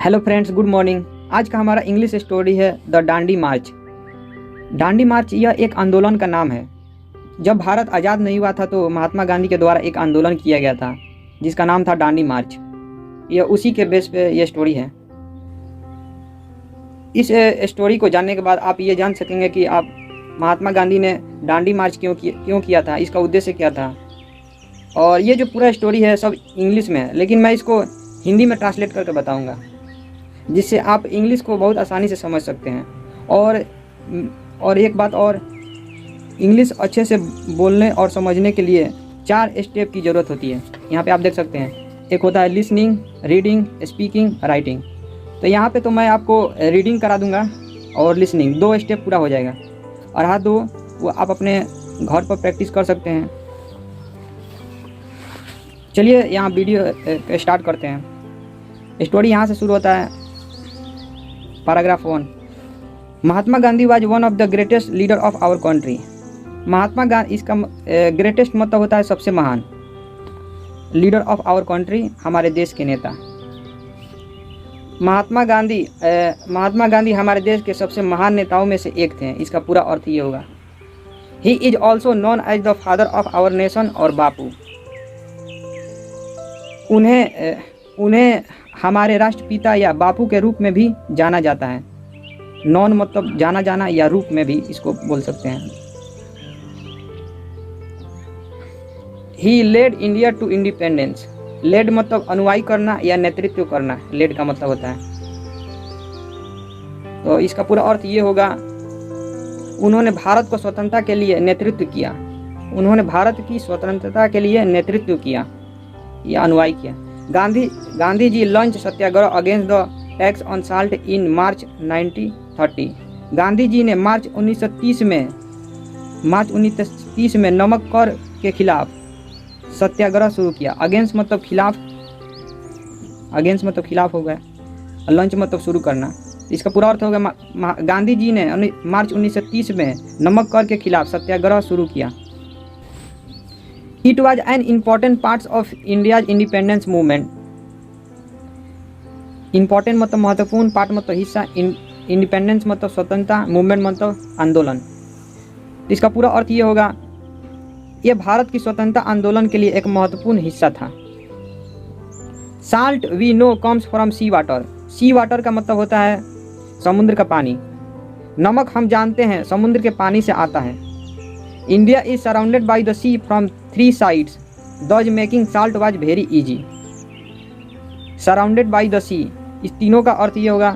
Hello friends, good morning. आज का हमारा इंग्लिश स्टोरी है द डांडी मार्च। डांडी मार्च यह एक आंदोलन का नाम है। जब भारत आज़ाद नहीं हुआ था तो महात्मा गांधी के द्वारा एक आंदोलन किया गया था जिसका नाम था डांडी मार्च। यह उसी के बेस पे यह स्टोरी है। इस स्टोरी को जानने के बाद आप ये जान सकेंगे कि आप महात्मा गांधी ने डांडी मार्च क्यों किया था, इसका उद्देश्य क्या था। और ये जो पूरा स्टोरी है सब इंग्लिश में है, लेकिन मैं इसको हिंदी में ट्रांसलेट करके बताऊंगा जिससे आप इंग्लिश को बहुत आसानी से समझ सकते हैं। और एक बात और, इंग्लिश अच्छे से बोलने और समझने के लिए 4 स्टेप की ज़रूरत होती है। यहाँ पे आप देख सकते हैं, एक होता है लिसनिंग, रीडिंग, स्पीकिंग, राइटिंग। तो यहाँ पे तो मैं आपको रीडिंग करा दूंगा और लिसनिंग 2 स्टेप पूरा हो जाएगा। और हाथ दो वो आप अपने घर पर प्रैक्टिस कर सकते हैं। चलिए यहाँ वीडियो स्टार्ट करते हैं। स्टोरी यहाँ से शुरू होता है। Paragraph 1। Mahatma Gandhi was one of the greatest leader of our country. Mahatma Gandhi, इसका ग्रेटेस्ट मतलब होता है सबसे महान। लीडर ऑफ आवर कंट्री, हमारे देश के नेता। महात्मा गांधी हमारे देश के सबसे महान नेताओं में से एक थे। इसका पूरा अर्थ ये होगा, he is also known as the father of our nation और बापू। उन्हें हमारे राष्ट्रपिता या बापू के रूप में भी जाना जाता है। नॉन मतलब जाना जाना या रूप में भी इसको बोल सकते हैं। He led India to independence. Led मतलब अनुयायी करना या नेतृत्व करना, लेड का मतलब होता है। तो इसका पूरा अर्थ ये होगा, उन्होंने भारत को स्वतंत्रता के लिए नेतृत्व किया। उन्होंने भारत की स्वतंत्रता के लिए नेतृत्व किया या अनुयायी किया। Gandhi ji launch satyagraha against the tax on salt in March 1930। Gandhi ji ने मार्च 1930 में नमक कर के खिलाफ सत्याग्रह शुरू किया। अगेंस्ट मतलब खिलाफ हो गया, लॉन्च मतलब शुरू करना। इसका पूरा अर्थ होगा, गांधी जी ने मार्च 1930 में नमक कर के खिलाफ सत्याग्रह शुरू किया। It was an important part of India's independence movement. Important मतलब महत्वपूर्ण, पार्ट मतलब हिस्सा, इंडिपेंडेंस मतलब स्वतंत्रता, मूवमेंट मतलब आंदोलन। इसका पूरा अर्थ ये होगा, यह भारत की स्वतंत्रता आंदोलन के लिए एक महत्वपूर्ण हिस्सा था। Salt we know comes from sea water. Sea water का मतलब होता है समुद्र का पानी। नमक हम जानते हैं समुद्र के पानी से आता है। India is surrounded by the sea from 3 sides, thus making salt was very easy. Surrounded by the sea, इस तीनों का अर्थ ये होगा,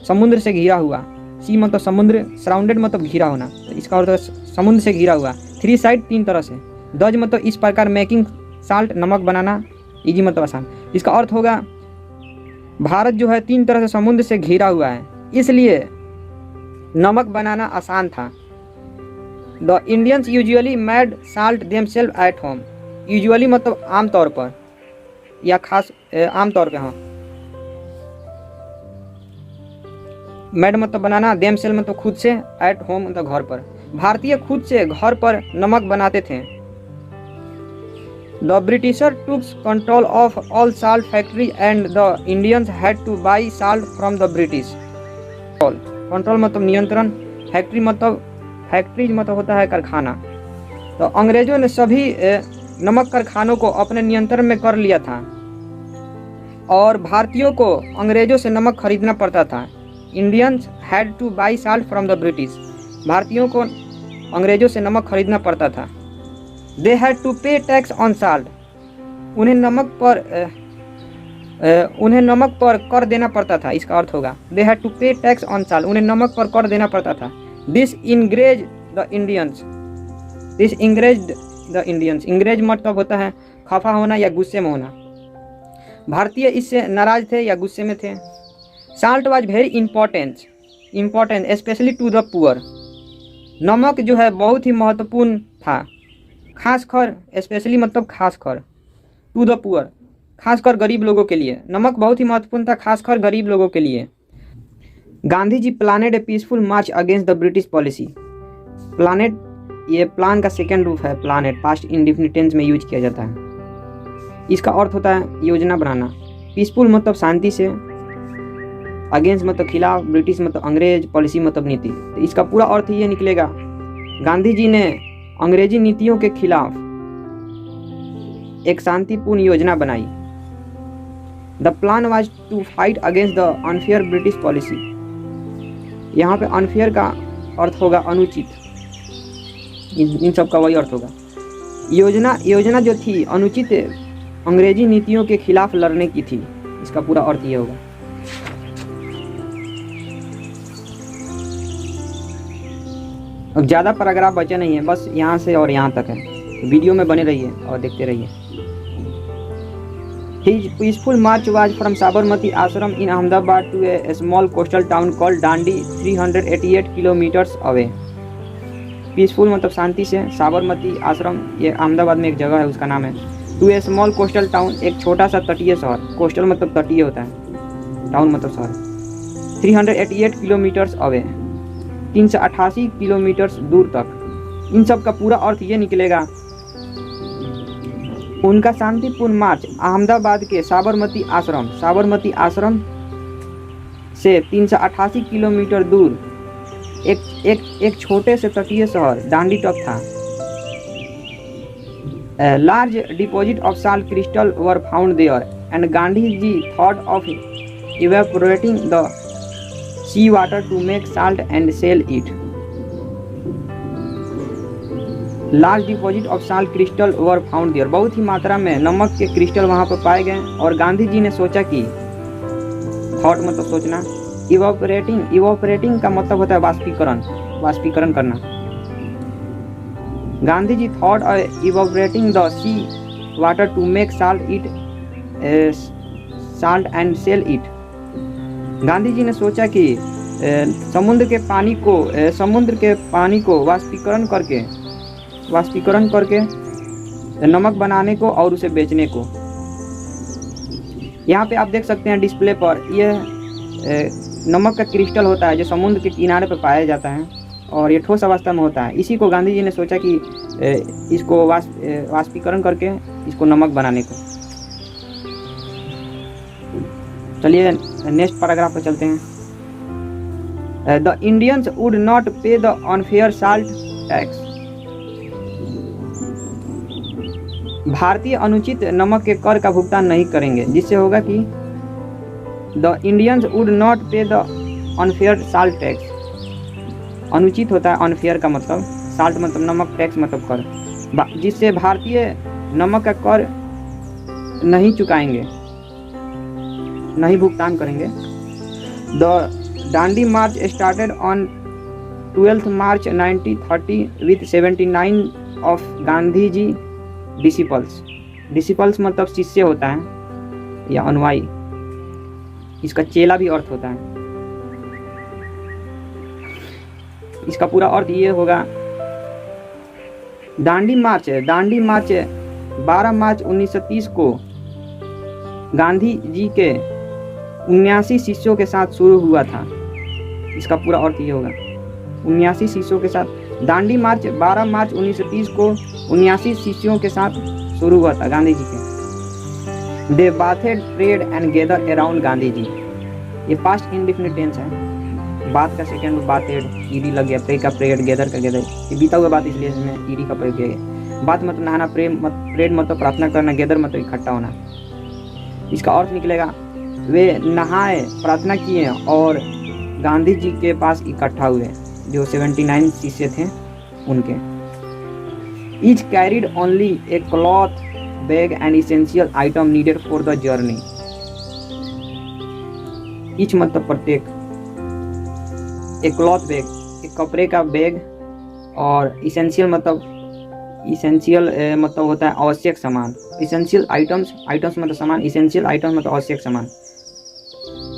समुद्र से घिरा हुआ। सी मतलब समुद्र, सराउंडेड मतलब घिरा होना, तो इसका अर्थ समुद्र से घिरा हुआ। 3 साइड 3 तरह से। दज मतलब इस प्रकार, मेकिंग साल्ट नमक बनाना, इजी मतलब आसान। इसका अर्थ होगा, भारत जो है 3 तरह से समुद्र से घिरा हुआ है, इसलिए नमक बनाना आसान था। The Indians usually made salt themselves at home. Usually मतलब आमतौर पर या खास आमतौर पे। हाँ, मेड मतलब बनाना, themselves मतलब खुद से, at home मतलब घर पर। भारतीय खुद से घर पर नमक बनाते थे। The Britishers took control of all salt factories and the Indians had to buy salt from the British. Control मतलब नियंत्रण, फैक्ट्रीज मतलब होता है कारखाना। तो अंग्रेजों ने सभी नमक कारखानों को अपने नियंत्रण में कर लिया था और भारतीयों को अंग्रेजों से नमक खरीदना पड़ता था। Indians had two by salt from the British. भारतीयों को अंग्रेजों से नमक खरीदना पड़ता था। दे हैड टू पे टैक्स ऑन साल्ट। उन्हें नमक पर कर देना पड़ता था। इसका अर्थ होगा, दे हैड टू पे टैक्स ऑन साल्ट। उन्हें नमक पर कर देना पड़ता था। This enraged the Indians. इंग्रेज मतलब होता है खफा होना या गुस्से में होना। भारतीय इससे नाराज थे या गुस्से में थे। Salt was very important especially to the poor. नमक जो है बहुत ही महत्वपूर्ण था, खासकर, स्पेशली मतलब खासकर, टू द पुअर खासकर गरीब लोगों के लिए। नमक बहुत ही महत्वपूर्ण था, खासकर गरीब लोगों के लिए। Gandhi ji planned a peaceful march against the British policy. Planned, ये प्लान का सेकेंड रूप है। प्लानेड पास्ट इंडेफिनिट टेंस में यूज किया जाता है। इसका अर्थ होता है योजना बनाना। पीसफुल मतलब शांति से, अगेंस्ट मतलब खिलाफ, ब्रिटिश मतलब अंग्रेज, पॉलिसी मतलब नीति। तो इसका पूरा अर्थ ये निकलेगा, गांधी जी ने अंग्रेजी नीतियों के खिलाफ एक शांतिपूर्ण योजना बनाई। The plan was to fight against the unfair British policy. यहाँ पे अनफेयर का अर्थ होगा अनुचित, इन सब का वही अर्थ होगा। योजना जो थी अनुचित अंग्रेजी नीतियों के खिलाफ लड़ने की थी, इसका पूरा अर्थ ये होगा। अब ज़्यादा पैराग्राफ बचे नहीं है, बस यहाँ से और यहाँ तक है। वीडियो में बने रहिए और देखते रहिए। His peaceful march was from Sabarmati Ashram in Ahmedabad to a small coastal town called Dandi, 388 kilometers away. Peaceful मतलब शांति से, साबरमती आश्रम ये अहमदाबाद में एक जगह है, उसका नाम है। To a small coastal town, एक छोटा सा तटीय शहर। कोस्टल मतलब तटीय होता है, टाउन मतलब शहर। 388 किलोमीटर्स अवे, 388 किलोमीटर्स दूर तक। इन सब का पूरा अर्थ ये निकलेगा, उनका शांतिपूर्ण मार्च अहमदाबाद के साबरमती आश्रम से 388 किलोमीटर दूर एक छोटे से तटीय शहर डांडी तक था। Large deposit of salt crystal were found there and Gandhi ji thought of evaporating the sea water to make salt and sell it. Large deposit of salt crystal were found there, बहुत ही मात्रा में नमक के क्रिस्टल वहाँ पर पाए गए और गांधी जी ने सोचा कि, थॉट मतलब सोचना, इवोपरेटिंग का मतलब होता है वाष्पीकरण करना। Gandhi ji thought evaporating the sea water to make salt and sell it. Gandhi ji ने सोचा कि समुद्र के पानी को वाष्पीकरण करके नमक बनाने को और उसे बेचने को। यहाँ पे आप देख सकते हैं डिस्प्ले पर, यह नमक का क्रिस्टल होता है जो समुद्र के किनारे पर पाया जाता है और ये ठोस अवस्था में होता है। इसी को गांधी जी ने सोचा कि इसको वाष्पीकरण करके इसको नमक बनाने को। चलिए नेक्स्ट पैराग्राफ पर चलते हैं। द इंडियंस वुड नॉट पे द अनफेयर साल्ट टैक्स। भारतीय अनुचित नमक के कर का भुगतान नहीं करेंगे, जिससे होगा कि द इंडियंस वुड नॉट पे द अनफेयर साल्ट टैक्स। अनुचित होता है अनफेयर का मतलब, साल्ट मतलब नमक, टैक्स मतलब कर, जिससे भारतीय नमक का कर नहीं चुकाएंगे, नहीं भुगतान करेंगे। The Dandi march started on 12 March 1930 with 79 of Gandhi ji disciples मतलब शिष्य होता है या अनुयायी, इसका चेला भी अर्थ होता है। इसका पूरा अर्थ ये होगा, दांडी मार्च 12 मार्च 1930 को गांधी जी के 79 शिष्यों के साथ शुरू हुआ था। इसका पूरा अर्थ ये होगा, 79 शिष्यों के साथ। दांडी मार्च 12 मार्च 1930 को 79 शिष्यों के साथ शुरू हुआ था गांधी जी के। They bathed prayed and gather around Gandhi ji, ये पास्ट इंडेफिनिट टेंस है। बात का सेकेंड बाथेड, ईडी लग गया, प्रे का प्रेड, गेदर का गेदर, ये बीता हुआ बात इसलिए इसमें ईडी का प्रयोग किया गया। बात मतलब नहाना, प्रेड मतलब प्रार्थना करना, गेदर मतलब इकट्ठा होना। इसका अर्थ निकलेगा, वे नहाए, प्रार्थना किए और गांधी जी के पास इकट्ठा हुए, जो 79 शिष्य थे उनके। Each carried only A cloth bag and essential item needed for the journey. Each मतलब प्रत्येक, एक क्लॉथ बैग, एक कपड़े का बैग, और इसेंशियल मतलब होता है आवश्यक सामान। इसेंशियल आइटम्स मतलब सामान, इसेंशियल आइटम्स मतलब आवश्यक सामान।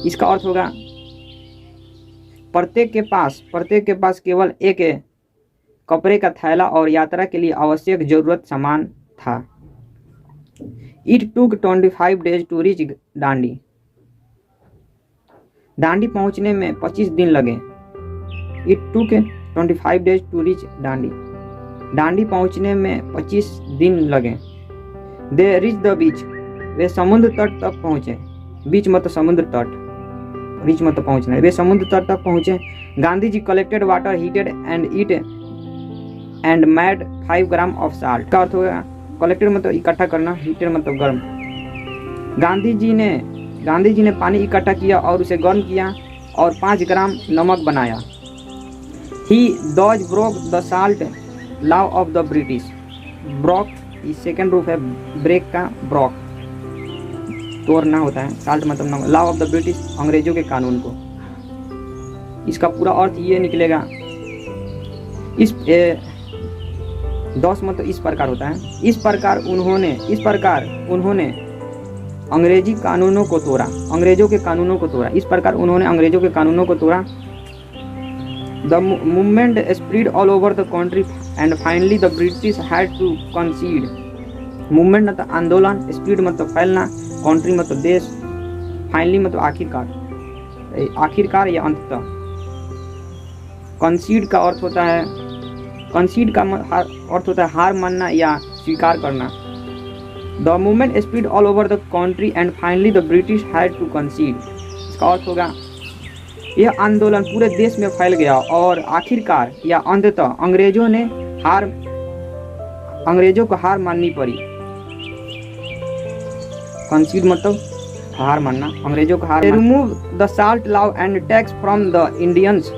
इसका अर्थ होगा, प्रत्येक के पास केवल एक कपड़े का थैला और यात्रा के लिए आवश्यक जरूरत सामान था। It took 25 days to reach Dandi. Dandi पहुंचने में 25 दिन लगे। It took 25 days to reach Dandi. Dandi पहुंचने में 25 दिन लगे। दे रीच द बीच, वे समुद्र तट तक पहुंचे। बीच मतलब समुद्र तट, रीच मतलब पहुँचना, वे समुद्र तट तक पहुँचे। Gandhi ji collected water, heated and eat and made 5 gram of salt. का अर्थ होगा कलेक्टेड मतलब इकट्ठा करना, हीटेड मतलब गर्म। गांधी जी ने पानी इकट्ठा किया और उसे गर्म किया और 5 ग्राम नमक बनाया। He thus broke the salt law of the British. Broke इस सेकेंड रूप है ब्रेक का, ब्रोक तोड़ना होता है, साल्ट मतलब नमक, लॉ ऑफ द ब्रिटिश अंग्रेजों के कानून को। इसका पूरा अर्थ ये निकलेगा, इस 10 मतलब इस प्रकार होता है, इस प्रकार उन्होंने अंग्रेजी कानूनों को तोड़ा, अंग्रेजों के कानूनों को तोड़ा, इस प्रकार उन्होंने अंग्रेजों के कानूनों को तोड़ा। The movement spread all over the country and finally the British had to concede. Movement मतलब आंदोलन, स्प्रेड मतलब फैलना, कंट्री मतलब देश, फाइनली मतलब आखिरकार या अंततः। कंसीड का अर्थ होता है, कंसीड का अर्थ होता है हार मानना या स्वीकार करना। The movement spread all over the country and finally the British had to concede. इसका अर्थ होगा यह आंदोलन पूरे देश में फैल गया और आखिरकार या अंततः अंग्रेजों को हार माननी पड़ी। कंसीड मतलब हार मानना, अंग्रेजों को हार। Remove the salt law and tax from the Indians.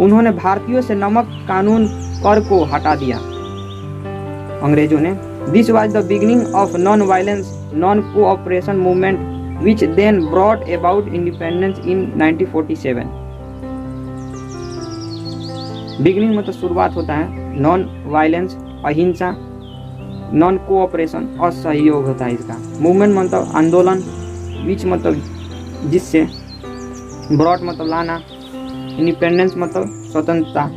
उन्होंने भारतीयों से नमक कानून कर को हटा दिया, अंग्रेजों ने। This was the beginning of non violence non cooperation movement which then brought about independence in 1947। Beginning मतलब शुरुआत होता है, नॉन वायलेंस अहिंसा, नॉन कोऑपरेशन असहयोग होता है इसका। मूवमेंट मतलब आंदोलन, विच मतलब जिससे, ब्रॉट मतलब लाना, इंडिपेंडेंस मतलब स्वतंत्रता।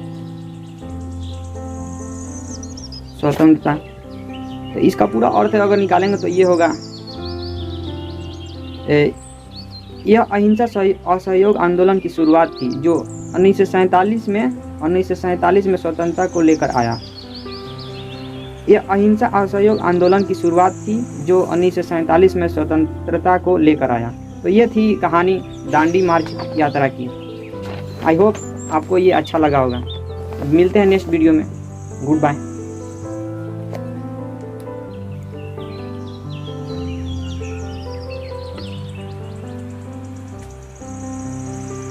तो इसका पूरा अर्थ अगर निकालेंगे तो ये होगा, यह अहिंसा असहयोग आंदोलन की शुरुआत थी जो 1947 में स्वतंत्रता को लेकर आया। यह अहिंसा असहयोग आंदोलन की शुरुआत थी जो 1947 में स्वतंत्रता को लेकर आया। तो ये थी कहानी दांडी मार्च यात्रा की। आई होप आपको ये अच्छा लगा होगा। मिलते हैं नेक्स्ट वीडियो में। Good bye.